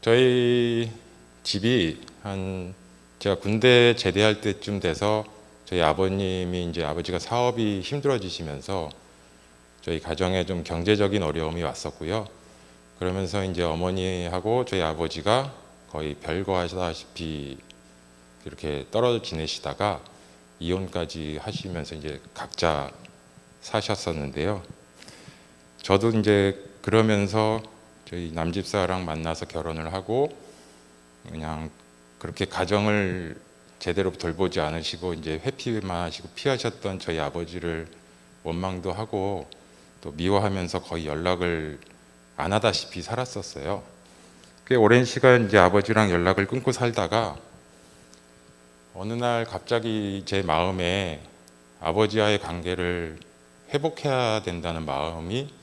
저희 집이 제가 군대 제대할 때쯤 돼서 저희 아버님이 이제 아버지가 사업이 힘들어지시면서 저희 가정에 좀 경제적인 어려움이 왔었고요. 그러면서 이제 어머니하고 저희 아버지가 거의 별거하다시피 이렇게 떨어져 지내시다가 이혼까지 하시면서 이제 각자 사셨었는데요. 저도 이제 그러면서 저희 남집사랑 만나서 결혼을 하고 그냥 그렇게 가정을 제대로 돌보지 않으시고 이제 회피만 하시고 피하셨던 저희 아버지를 원망도 하고 또 미워하면서 거의 연락을 안 하다시피 살았었어요. 꽤 오랜 시간 이제 아버지랑 연락을 끊고 살다가 어느 날 갑자기 제 마음에 아버지와의 관계를 회복해야 된다는 마음이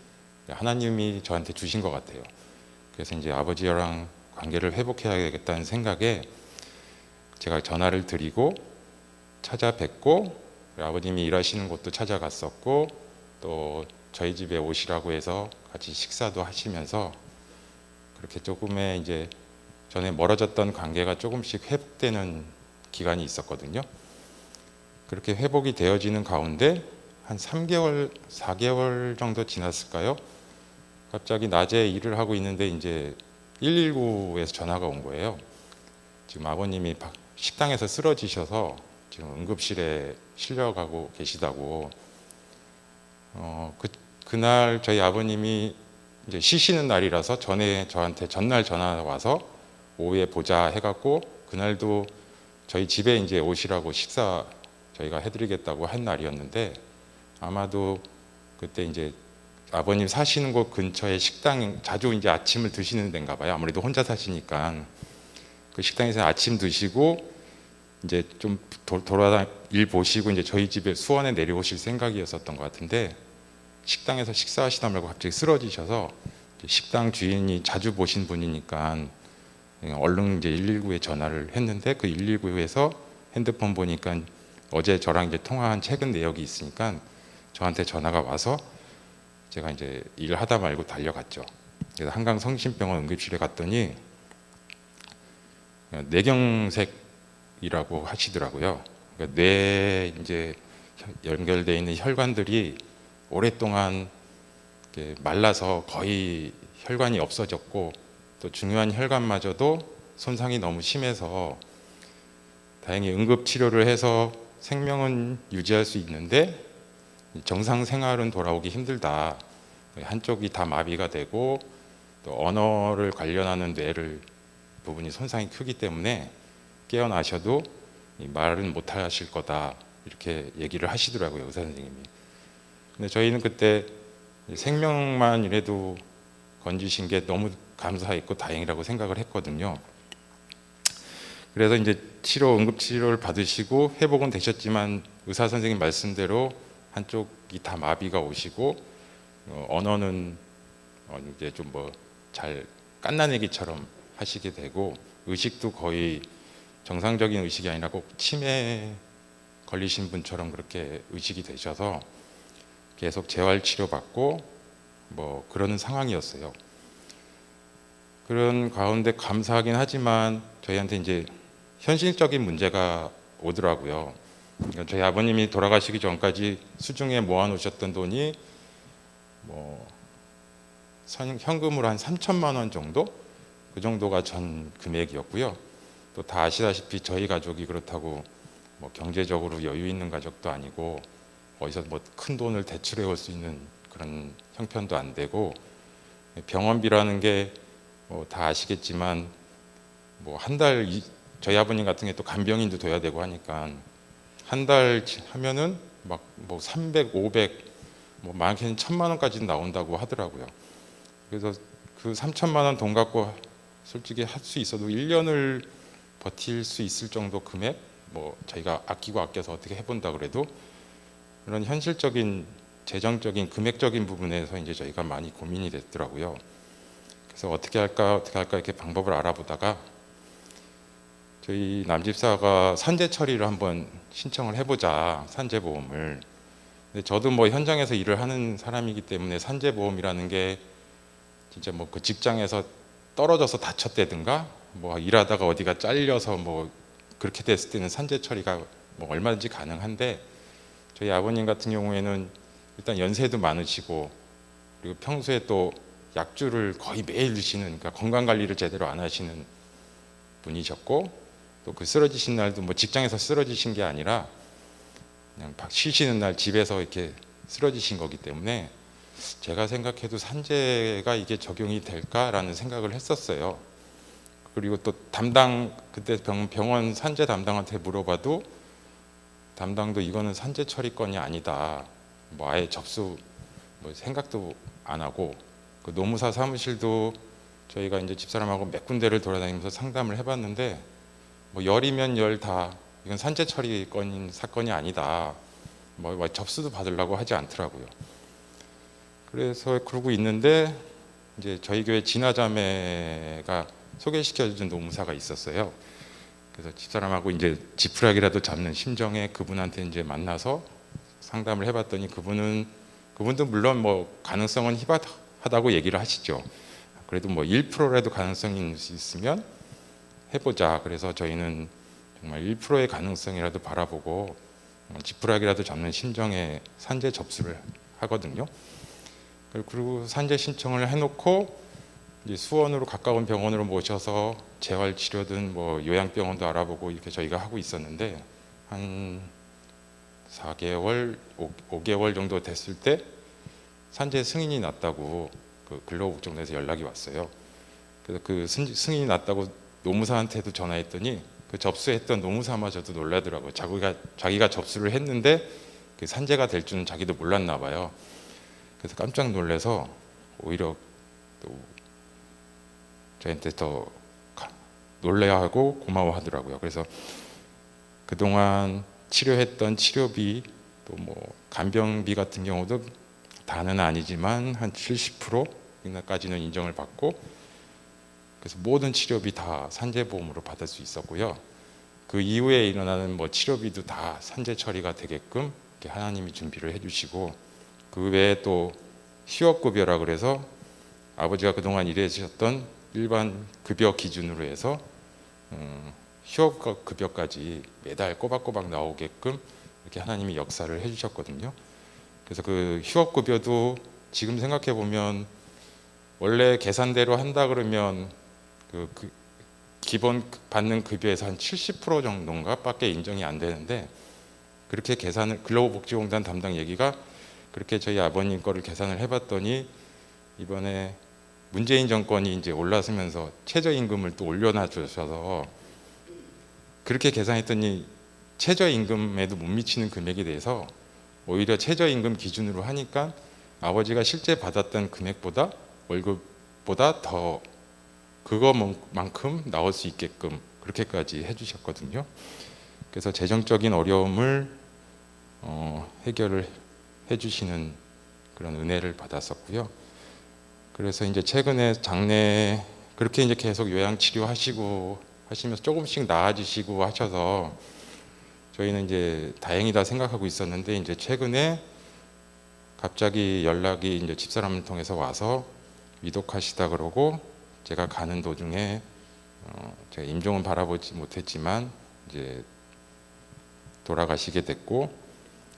하나님이 저한테 주신 것 같아요. 그래서 이제 아버지랑 관계를 회복해야겠다는 생각에 제가 전화를 드리고 찾아뵙고 아버님이 일하시는 곳도 찾아갔었고 또 저희 집에 오시라고 해서 같이 식사도 하시면서 그렇게 조금의 이제 전에 멀어졌던 관계가 조금씩 회복되는 기간이 있었거든요. 그렇게 회복이 되어지는 가운데 한 3개월, 4개월 정도 지났을까요? 갑자기 낮에 일을 하고 있는데 이제 119에서 전화가 온 거예요. 지금 아버님이 식당에서 쓰러지셔서 지금 응급실에 실려가고 계시다고. 그날 저희 아버님이 이제 쉬시는 날이라서 저한테 전날 전화 와서 오후에 보자 해갖고 그날도 저희 집에 이제 오시라고 식사 저희가 해드리겠다고 한 날이었는데 아마도 그때 이제 아버님 사시는 곳 근처에 식당 자주 이제 아침을 드시는 데인가 봐요. 아무래도 혼자 사시니까 그 식당에서 아침 드시고 이제 좀 돌아다 일 보시고 이제 저희 집에 수원에 내려오실 생각이었었던 것 같은데 식당에서 식사하시다 말고 갑자기 쓰러지셔서 식당 주인이 자주 보신 분이니까 얼른 이제 119에 전화를 했는데 그 119에서 핸드폰 보니까 어제 저랑 이제 통화한 최근 내역이 있으니까 저한테 전화가 와서 제가 이제 일하다 말고 달려갔죠. 그래서 한강 성심병원 응급실에 갔더니 뇌경색이라고 하시더라고요. 그러니까 뇌에 이제 연결되어 있는 혈관들이 오랫동안 말라서 거의 혈관이 없어졌고 또 중요한 혈관마저도 손상이 너무 심해서 다행히 응급 치료를 해서 생명은 유지할 수 있는데 정상 생활은 돌아오기 힘들다. 한쪽이 다 마비가 되고 또 언어를 관련하는 뇌를 부분이 손상이 크기 때문에 깨어나셔도 말은 못 하실 거다 이렇게 얘기를 하시더라고요, 의사 선생님이. 근데 저희는 그때 생명만이라도 건지신 게 너무 감사했고 다행이라고 생각을 했거든요. 그래서 이제 응급 치료를 받으시고 회복은 되셨지만 의사 선생님 말씀대로 한쪽이 다 마비가 오시고 언어는 이제 좀 잘 깐난애기처럼 하시게 되고 의식도 거의 정상적인 의식이 아니라 꼭 치매 걸리신 분처럼 그렇게 의식이 되셔서 계속 재활 치료 받고 그러는 상황이었어요. 그런 가운데 감사하긴 하지만 저희한테 이제 현실적인 문제가 오더라고요. 그러니까 저희 아버님이 돌아가시기 전까지 수중에 모아놓으셨던 돈이 현금으로 한 3천만 원 정도? 그 정도가 전 금액이었고요. 또 다 아시다시피 저희 가족이 그렇다고 경제적으로 여유 있는 가족도 아니고 어디서 큰 돈을 대출해 올 수 있는 그런 형편도 안 되고 병원비라는 게 다 아시겠지만 한 달 저희 아버님 같은 게 또 간병인도 돼야 되고 하니까 한 달 하면은 300, 500 많게는 1,000만 원까지 나온다고 하더라고요. 그래서 그 3천만 원 돈 갖고 솔직히 할 수 있어도 1년을 버틸 수 있을 정도 금액 저희가 아끼고 아껴서 어떻게 해본다 그래도 그런 현실적인 재정적인 금액적인 부분에서 이제 저희가 많이 고민이 됐더라고요. 그래서 어떻게 할까 이렇게 방법을 알아보다가 저희 남집사가 산재 처리를 한번 신청을 해보자, 산재보험을. 근데 저도 현장에서 일을 하는 사람이기 때문에 산재보험이라는 게 진짜 그 직장에서 떨어져서 다쳤다든가 뭐 일하다가 어디가 잘려서 뭐 그렇게 됐을 때는 산재 처리가 뭐 얼마든지 가능한데, 저희 아버님 같은 경우에는 일단 연세도 많으시고 그리고 평소에 또 약주를 거의 매일 드시는, 그러니까 건강 관리를 제대로 안 하시는 분이셨고, 또 그 쓰러지신 날도 뭐 직장에서 쓰러지신 게 아니라 그냥 쉬시는 날 집에서 이렇게 쓰러지신 거기 때문에 제가 생각해도 산재가 이게 적용이 될까라는 생각을 했었어요. 그리고 또 그때 병원 산재 담당한테 물어봐도 담당도 이거는 산재 처리건이 아니다, 뭐 아예 접수 뭐 생각도 안 하고, 그 노무사 사무실도 저희가 이제 집사람하고 몇 군데를 돌아다니면서 상담을 해봤는데 뭐 열이면 열 다 이건 산재 처리건인 사건이 아니다, 뭐 접수도 받으려고 하지 않더라고요. 그래서 그러고 있는데 이제 저희 교회 진화자매가 소개시켜준 노무사가 있었어요. 그래서 집사람하고 이제 지푸라기라도 잡는 심정에 그분한테 이제 만나서 상담을 해봤더니 그분도 물론 뭐 가능성은 희박하다고 얘기를 하시죠. 그래도 뭐 1%라도 가능성이 있으면 해보자. 그래서 저희는 정말 1%의 가능성이라도 바라보고 지푸라기라도 잡는 심정에 산재 접수를 하거든요. 그리고 산재 신청을 해놓고 이제 수원으로 가까운 병원으로 모셔서 재활 치료든 뭐 요양병원도 알아보고 이렇게 저희가 하고 있었는데 한 4개월, 5개월 정도 됐을 때 산재 승인이 났다고 그 근로복지부에서 연락이 왔어요. 그래서 그 승인이 났다고 노무사한테도 전화했더니 그 접수했던 노무사마저도 놀라더라고요. 자기가 접수를 했는데 그 산재가 될 줄은 자기도 몰랐나 봐요. 그래서 깜짝 놀라서 오히려 또 저한테 더 놀래하고 고마워하더라고요. 그래서 그동안 치료했던 치료비 또 뭐 간병비 같은 경우도 다는 아니지만 한 70%까지는 인정을 받고, 그래서 모든 치료비 다 산재보험으로 받을 수 있었고요. 그 이후에 일어나는 뭐 치료비도 다 산재 처리가 되게끔 이렇게 하나님이 준비를 해주시고, 그 외에 또 휴업급여라 그래서 아버지가 그동안 일해주셨던 일반 급여 기준으로 해서 휴업급여까지 매달 꼬박꼬박 나오게끔 이렇게 하나님이 역사를 해주셨거든요. 그래서 그 휴업급여도 지금 생각해 보면 원래 계산대로 한다 그러면 그 기본 받는 급여에서 한 70% 정도인가 밖에 인정이 안 되는데, 그렇게 계산을 근로복지공단 담당 얘기가 그렇게 저희 아버님 거를 계산을 해봤더니 이번에 문재인 정권이 이제 올라서면서 최저임금을 또 올려놔 주셔서 그렇게 계산했더니 최저임금에도 못 미치는 금액이 돼서 오히려 최저임금 기준으로 하니까 아버지가 실제 받았던 금액보다 월급보다 더 그거만큼 나올 수 있게끔 그렇게까지 해주셨거든요. 그래서 재정적인 어려움을 해결을 해주시는 그런 은혜를 받았었고요. 그래서 이제 최근에 장례 그렇게 이제 계속 요양 치료하시고 하시면서 조금씩 나아지시고 하셔서 저희는 이제 다행이다 생각하고 있었는데, 이제 최근에 갑자기 연락이 이제 집사람을 통해서 와서 위독하시다 그러고, 제가 가는 도중에 제가 임종은 바라보지 못했지만 이제 돌아가시게 됐고,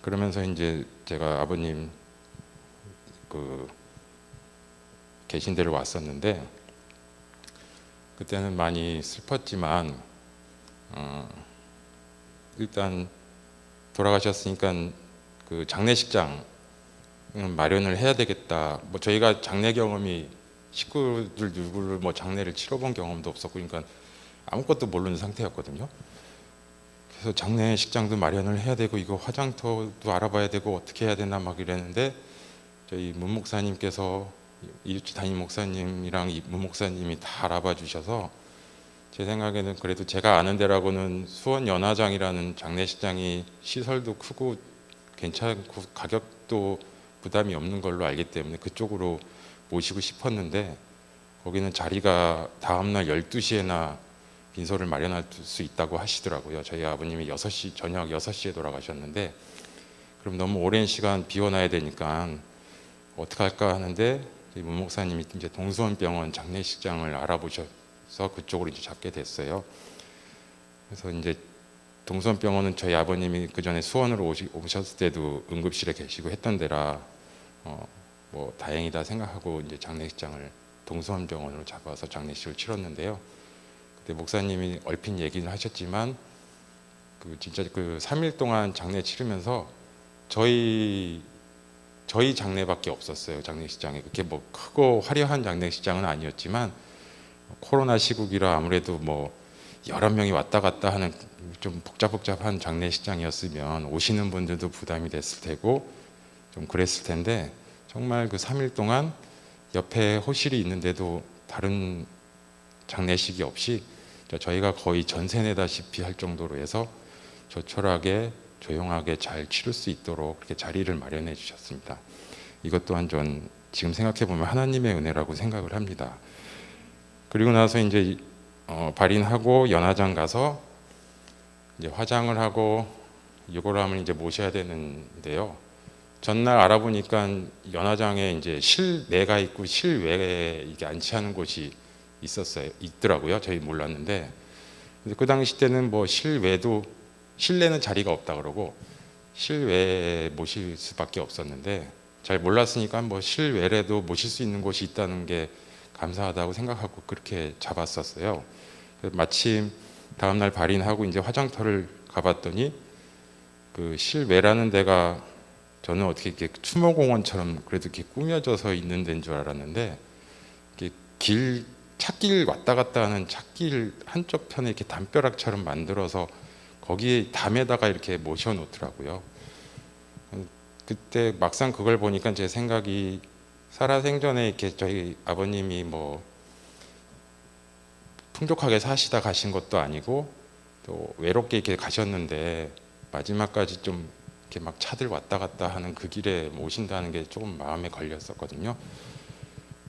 그러면서 이제 제가 아버님 그 계신 데를 왔었는데 그때는 많이 슬펐지만 일단 돌아가셨으니까 그 장례식장 마련을 해야 되겠다. 뭐 저희가 장례 경험이 식구들 누구를 뭐 장례를 치러본 경험도 없었고, 그러니까 아무것도 모르는 상태였거든요. 그래서 장례식장도 마련을 해야 되고 이거 화장터도 알아봐야 되고 어떻게 해야 되나 막 이랬는데, 저희 문 목사님께서 이웃집 담임 목사님이랑 문 목사님이 다 알아봐 주셔서, 제 생각에는 그래도 제가 아는 데라고는 수원 연화장이라는 장례식장이 시설도 크고 괜찮고 가격도 부담이 없는 걸로 알기 때문에 그쪽으로 모시고 싶었는데, 거기는 자리가 다음날 12시에나 빈소를 마련할 수 있다고 하시더라고요. 저희 아버님이 저녁 6시에 돌아가셨는데, 그럼 너무 오랜 시간 비워놔야 되니까 어떡할까 하는데 저희 문 목사님이 이제 동수원병원 장례식장을 알아보셔서 그쪽으로 이제 잡게 됐어요. 그래서 이제 동수원병원은 저희 아버님이 그 전에 수원으로 오셨을 때도 응급실에 계시고 했던 데라 뭐 다행이다 생각하고 이제 장례식장을 동수원병원으로 잡아서 장례식을 치렀는데요. 그때 목사님이 얼핏 얘기를 하셨지만 진짜 그 3일 동안 장례 치르면서 저희 장례밖에 없었어요. 장례식장에 그렇게 뭐 크고 화려한 장례식장은 아니었지만 코로나 시국이라 아무래도 뭐 여러 명이 왔다 갔다 하는 좀 복잡한 장례식장이었으면 오시는 분들도 부담이 됐을 테고 좀 그랬을 텐데 정말 그 3일 동안 옆에 호실이 있는데도 다른 장례식이 없이 저희가 거의 전세 내다시피 할 정도로 해서 조촐하게 조용하게 잘 치를 수 있도록 그렇게 자리를 마련해 주셨습니다. 이것 또한 전 지금 생각해 보면 하나님의 은혜라고 생각을 합니다. 그리고 나서 이제 발인하고 연화장 가서 이제 화장을 하고 이걸 하면 이제 모셔야 되는데요. 전날 알아보니까 연화장에 이제 실내가 있고 실외에 이게 안치하는 곳이 있더라고요. 저희 몰랐는데 그 당시 때는 뭐 실내는 자리가 없다 그러고 실외에 모실 수밖에 없었는데 잘 몰랐으니까 뭐 실외에도 모실 수 있는 곳이 있다는 게 감사하다고 생각하고 그렇게 잡았었어요. 마침 다음날 발인하고 이제 화장터를 가봤더니 그 실외라는 데가 저는 어떻게 이렇게 추모공원처럼 그래도 이렇게 꾸며져서 있는 데인 줄 알았는데 찻길 왔다 갔다 하는 찻길 한쪽 편에 이렇게 담벼락처럼 만들어서 거기에 담에다가 이렇게 모셔 놓더라고요. 그때 막상 그걸 보니까 제 생각이 살아생전에 이렇게 저희 아버님이 뭐 풍족하게 사시다 가신 것도 아니고 또 외롭게 이렇게 가셨는데 마지막까지 좀 이렇게 막 차들 왔다 갔다 하는 그 길에 오신다는 게 조금 마음에 걸렸었거든요.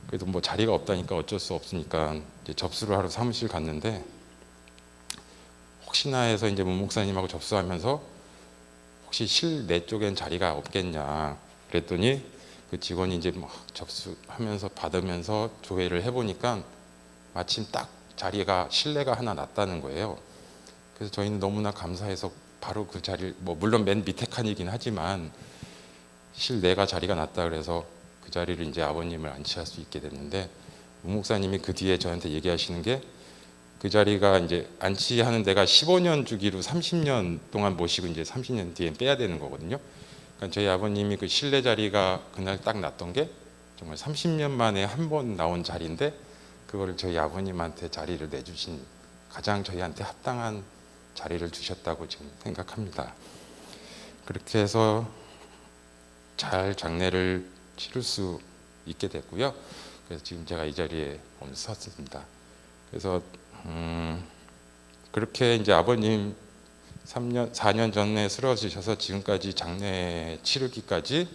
그래도 뭐 자리가 없다니까 어쩔 수 없으니까 이제 접수를 하러 사무실 갔는데 혹시나 해서 이제 문 목사님하고 접수하면서 혹시 실내 쪽엔 자리가 없겠냐 그랬더니 그 직원이 이제 막 접수하면서 받으면서 조회를 해보니까 마침 딱 자리가 실내가 하나 났다는 거예요. 그래서 저희는 너무나 감사해서 바로 그 자리를 뭐 물론 맨 밑에 칸이긴 하지만 실내가 자리가 났다 그래서 그 자리를 이제 아버님을 안치할 수 있게 됐는데 문 목사님이 그 뒤에 저한테 얘기하시는 게 그 자리가 이제 안치하는 데가 15년 주기로 30년 동안 모시고 이제 30년 뒤에 빼야 되는 거거든요. 그러니까 저희 아버님이 그 실내 자리가 그날 딱 났던 게 정말 30년 만에 한 번 나온 자리인데 그거를 저희 아버님한테 자리를 내주신 가장 저희한테 합당한 자리를 주셨다고 지금 생각합니다. 그렇게 해서 잘 장례를 치를 수 있게 됐고요. 그래서 지금 제가 이 자리에 오늘 섰습니다. 그래서 그렇게 이제 아버님 4년 전에 쓰러지셔서 지금까지 장례 치르기까지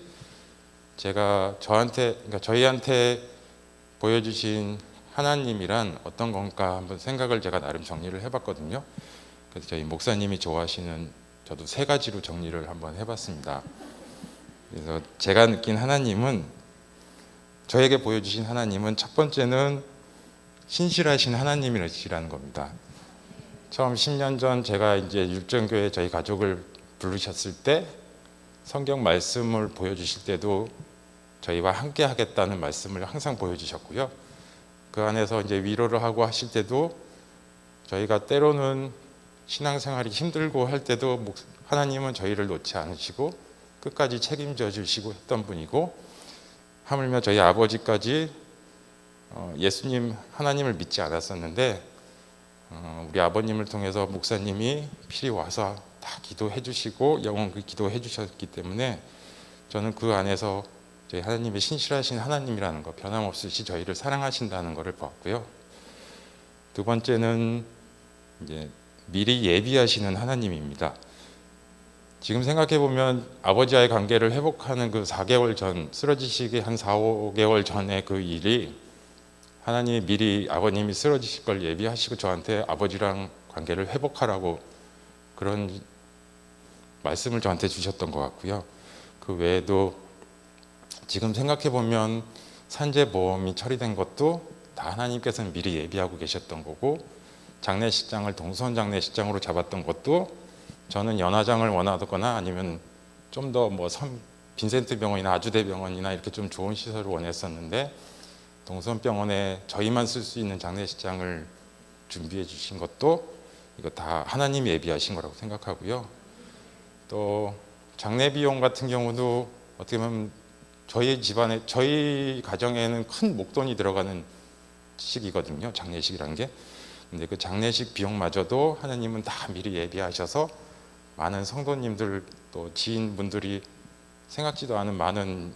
제가 그러니까 저희한테 보여주신 하나님이란 어떤 건가 한번 생각을 제가 나름 정리를 해봤거든요. 그래서 저희 목사님이 좋아하시는 저도 3가지로 정리를 한번 해봤습니다. 그래서 제가 느낀 하나님은 저에게 보여주신 하나님은 첫 번째는 신실하신 하나님이시라는 겁니다. 처음 10년 전 제가 이제 율정교회 저희 가족을 부르셨을 때 성경 말씀을 보여주실 때도 저희와 함께 하겠다는 말씀을 항상 보여주셨고요. 그 안에서 이제 위로를 하고 하실 때도 저희가 때로는 신앙생활이 힘들고 할 때도 하나님은 저희를 놓지 않으시고 끝까지 책임져 주시고 했던 분이고 하물며 저희 아버지까지 예수님 하나님을 믿지 않았었는데 우리 아버님을 통해서 목사님이 필히 와서 다 기도해 주시고 영원히 기도해 주셨기 때문에 저는 그 안에서 저희 하나님의 신실하신 하나님이라는 거 변함없이 저희를 사랑하신다는 것을 보았고요. 두 번째는 이제 미리 예비하시는 하나님입니다. 지금 생각해 보면 아버지와의 관계를 회복하는 그 4개월 전 쓰러지시기 한 4, 5개월 전에 그 일이 하나님이 미리 아버님이 쓰러지실 걸 예비하시고 저한테 아버지랑 관계를 회복하라고 그런 말씀을 저한테 주셨던 것 같고요. 그 외에도 지금 생각해 보면 산재보험이 처리된 것도 다 하나님께서는 미리 예비하고 계셨던 거고, 장례식장을 동선 장례식장으로 잡았던 것도 저는 연화장을 원하거나 아니면 좀 더 뭐 빈센트 병원이나 아주대병원이나 이렇게 좀 좋은 시설을 원했었는데, 동선병원에 저희만 쓸 수 있는 장례식장을 준비해 주신 것도 이거 다 하나님이 예비하신 거라고 생각하고요. 또 장례 비용 같은 경우도 어떻게 보면 저희 집안에, 저희 가정에는 큰 목돈이 들어가는 식이거든요, 장례식이란 게. 근데 그 장례식 비용마저도 하나님은 다 미리 예비하셔서 많은 성도님들 또 지인분들이 생각지도 않은 많은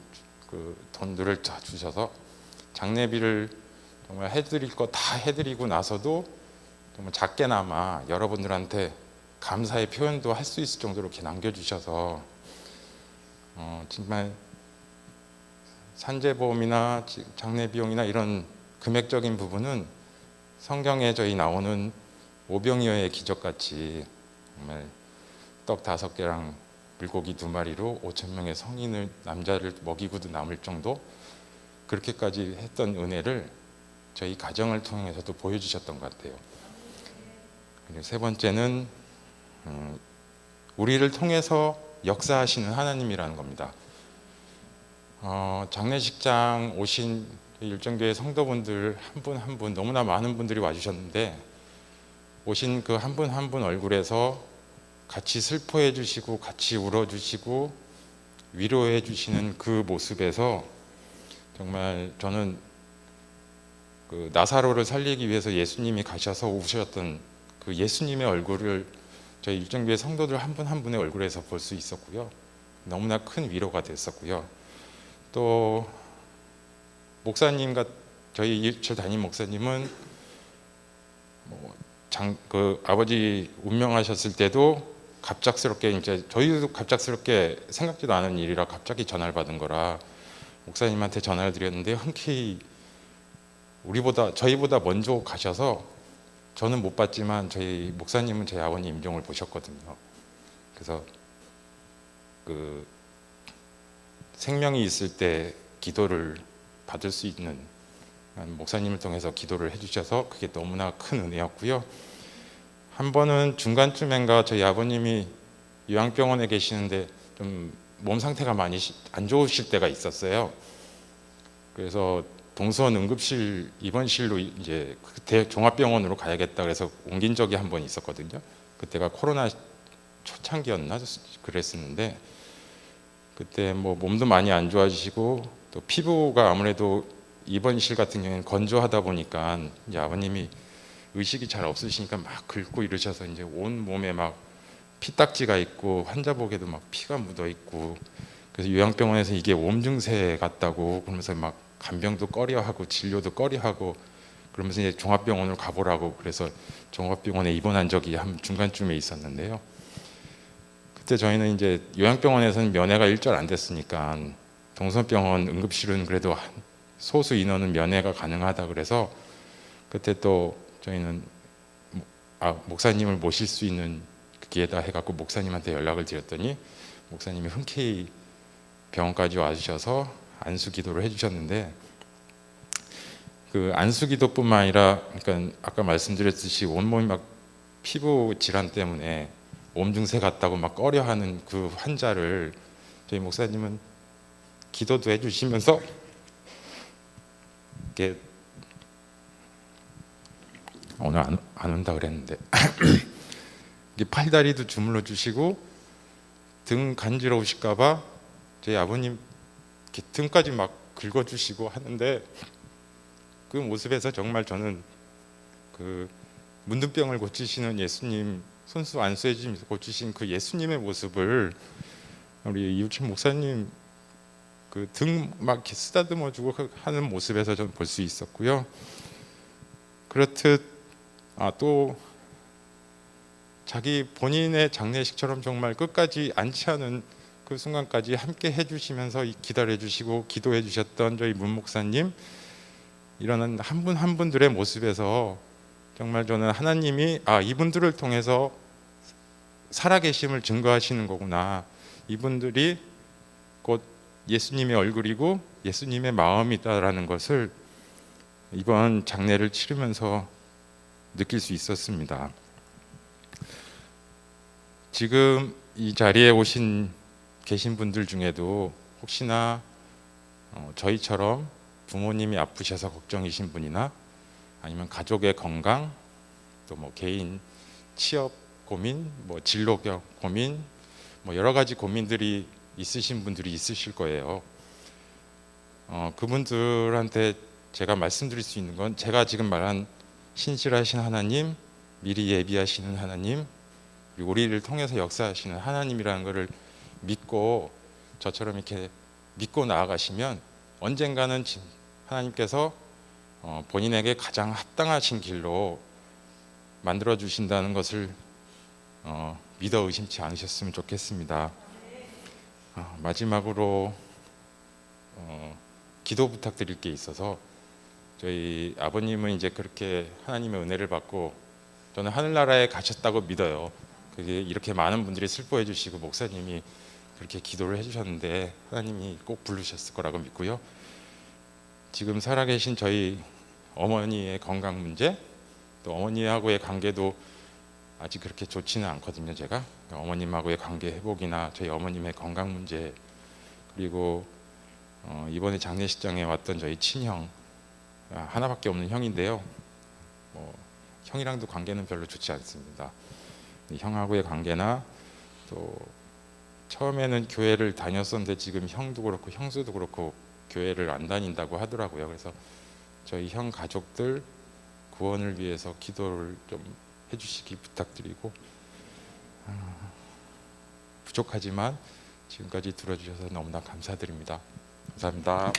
그 돈들을 다 주셔서 장례비를 정말 해드릴 거 다 해드리고 나서도 정말 작게나마 여러분들한테 감사의 표현도 할 수 있을 정도로 이렇게 남겨주셔서 정말 산재보험이나 장례비용이나 이런 금액적인 부분은 성경에 저희 나오는 오병이어의 기적같이 정말 떡 5개랑 물고기 2마리로 5,000명의 성인을, 남자를 먹이고도 남을 정도, 그렇게까지 했던 은혜를 저희 가정을 통해서도 보여주셨던 것 같아요. 그리고 세 번째는 우리를 통해서 역사하시는 하나님이라는 겁니다. 장례식장 오신 일정교회 성도분들 한 분 한 분 너무나 많은 분들이 와주셨는데, 오신 그 한 분 한 분 얼굴에서 같이 슬퍼해 주시고 같이 울어 주시고 위로해 주시는 그 모습에서 정말 저는 그 나사로를 살리기 위해서 예수님이 가셔서 우셨던 그 예수님의 얼굴을 저희 일정교회 성도들 한 분 한 분의 얼굴에서 볼 수 있었고요. 너무나 큰 위로가 됐었고요. 또 목사님과 저희 일처 담임 목사님은 그 아버지 운명하셨을 때도 갑작스럽게, 이제 저희도 갑작스럽게 생각지도 않은 일이라 갑자기 전화를 받은 거라 목사님한테 전화를 드렸는데 흔쾌히 저희보다 먼저 가셔서, 저는 못 봤지만 저희 목사님은 저희 아버님 임종을 보셨거든요. 그래서 그 생명이 있을 때 기도를 받을 수 있는 목사님을 통해서 기도를 해주셔서 그게 너무나 큰 은혜였고요. 한 번은 중간쯤인가 저희 아버님이 요양병원에 계시는데 좀 몸 상태가 많이 안 좋으실 때가 있었어요. 그래서 동수원 응급실 입원실로 이제 그때 종합병원으로 가야겠다 그래서 옮긴 적이 한 번 있었거든요. 그때가 코로나 초창기였나 그랬었는데, 그때 뭐 몸도 많이 안 좋아지시고 또 피부가 아무래도 입원실 같은 경우에는 건조하다 보니까 이제 아버님이 의식이 잘 없으시니까 막 긁고 이러셔서 이제 온 몸에 막 피딱지가 있고 환자복에도 막 피가 묻어 있고, 그래서 요양병원에서 이게 몸 증세 같다고 그러면서 막 간병도 꺼려하고 진료도 꺼려하고 그러면서 이제 종합병원으로 가보라고, 그래서 종합병원에 입원한 적이 한 중간쯤에 있었는데요. 그때 저희는 이제 요양병원에서는 면회가 일절 안 됐으니까 동선병원 응급실은 그래도 소수 인원은 면회가 가능하다 그래서 그때 또 저희는 목사님을 모실 수 있는 기회다 해갖고 목사님한테 연락을 드렸더니 목사님이 흔쾌히 병원까지 와주셔서 안수기도를 해주셨는데, 그 안수기도뿐만 아니라 그러니까 아까 말씀드렸듯이 온몸이 막 피부 질환 때문에 몸 증세 같다고 막 꺼려하는 그 환자를 저희 목사님은 기도도 해주시면서 이렇게 오늘 안 온다 그랬는데 팔다리도 주물러 주시고 등 간지러우실까봐 저희 아버님 이렇게 등까지 막 긁어주시고 하는데, 그 모습에서 정말 저는 그 문둥병을 고치시는 예수님, 손수 안수해 주시면서 고치신 그 예수님의 모습을 우리 이우춘 목사님 그 등 막 이렇게 쓰다듬어주고 하는 모습에서 좀 볼 수 있었고요. 그렇듯 또 자기 본인의 장례식처럼 정말 끝까지 안치 않은 그 순간까지 함께 해주시면서 기다려주시고 기도해 주셨던 저희 문 목사님, 이런 한 분 한 분들의 모습에서 정말 저는 하나님이 이분들을 통해서 살아계심을 증거하시는 거구나, 이분들이 곧 예수님의 얼굴이고 예수님의 마음이다라는 것을 이번 장례를 치르면서 느낄 수 있었습니다. 지금 이 자리에 계신 분들 중에도 혹시나 저희처럼 부모님이 아프셔서 걱정이신 분이나 아니면 가족의 건강, 또 뭐 개인 취업 고민, 뭐 진로 고민, 뭐 여러 가지 고민들이 있으신 분들이 있으실 거예요. 그분들한테 제가 말씀드릴 수 있는 건 제가 지금 말한 신실하신 하나님, 미리 예비하시는 하나님, 그리고 우리를 통해서 역사하시는 하나님이라는 것을 믿고 저처럼 이렇게 믿고 나아가시면 언젠가는 하나님께서 본인에게 가장 합당하신 길로 만들어 주신다는 것을 믿어 의심치 않으셨으면 좋겠습니다. 마지막으로 기도 부탁드릴 게 있어서, 저희 아버님은 이제 그렇게 하나님의 은혜를 받고 저는 하늘나라에 가셨다고 믿어요. 그게 이렇게 많은 분들이 슬퍼해 주시고 목사님이 그렇게 기도를 해주셨는데 하나님이 꼭 부르셨을 거라고 믿고요. 지금 살아계신 저희 어머니의 건강 문제, 또 어머니하고의 관계도 아직 그렇게 좋지는 않거든요. 제가 어머님하고의 관계 회복이나 저희 어머님의 건강 문제, 그리고 이번에 장례식장에 왔던 저희 친형, 하나밖에 없는 형인데요. 형이랑도 관계는 별로 좋지 않습니다. 형하고의 관계나, 또 처음에는 교회를 다녔었는데 지금 형도 그렇고 형수도 그렇고 교회를 안 다닌다고 하더라고요. 그래서 저희 형 가족들 구원을 위해서 기도를 좀 해주시기 부탁드리고, 부족하지만 지금까지 들어주셔서 너무나 감사드립니다. 감사합니다.